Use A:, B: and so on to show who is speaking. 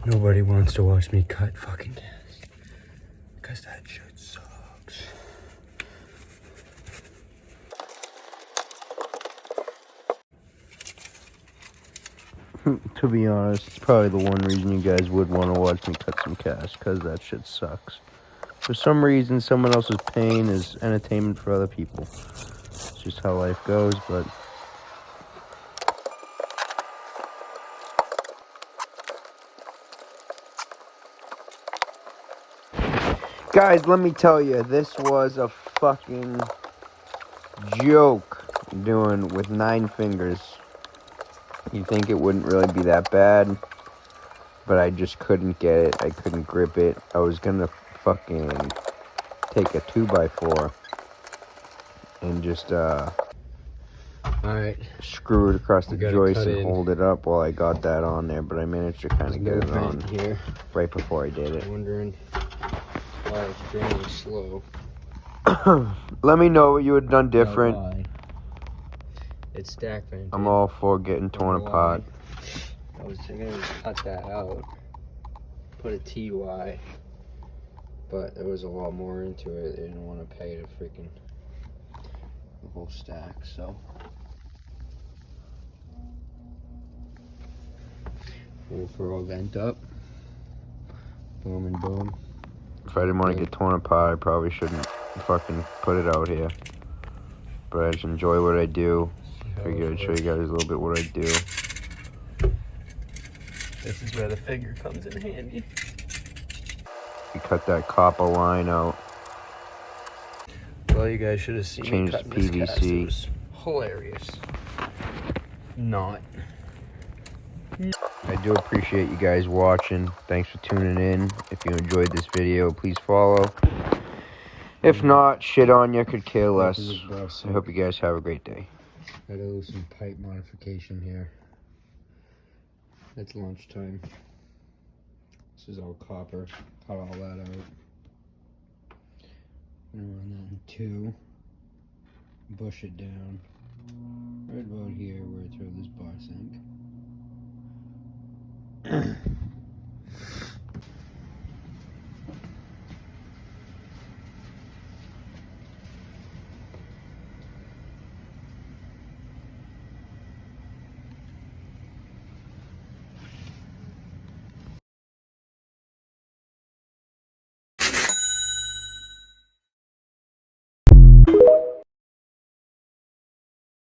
A: Nobody wants to watch me cut fucking gas. Because that shit sucks.
B: To be honest, it's probably the one reason you guys would want to watch me cut some cash, because that shit sucks. For some reason, someone else's pain is entertainment for other people. It's just how life goes, but... Guys, let me tell you, this was a fucking joke doing with 9 fingers. You think it wouldn't really be that bad, but I just couldn't get it. I couldn't grip it. I was gonna fucking take a 2x4 and just
A: Alright.
B: screw it across the joist and
A: in.
B: hold it up while I got that on there, but I managed to kind of get it on
A: here.
B: right before I did it.
A: I'm wondering why it's draining slow.
B: Let me know what you would have done different.
A: Why. It's stack vented.
B: I'm all for getting torn apart.
A: I was gonna cut that out, put a TY, but there was a lot more into it. They didn't want to pay to freaking the whole stack, so we're all vent up. Boom and boom.
B: If I didn't want to get torn apart, I probably shouldn't fucking put it out here. But I just enjoy what I do. Figured I'd show you guys a little bit what I do.
A: This is where the figure comes in handy.
B: We cut that copper line out.
A: Well, you guys should have seen
B: Changed
A: me cutting this cast.
B: PVC.
A: It was hilarious. Not.
B: I do appreciate you guys watching. Thanks for tuning in. If you enjoyed this video, please follow. If not, shit on you, could care less. I hope you guys have a great day.
A: Gotta do some pipe modification here. It's lunchtime. This is all copper. Cut all that out. I'm gonna run that in 2. Bush it down. Right about here where I throw this bar sink.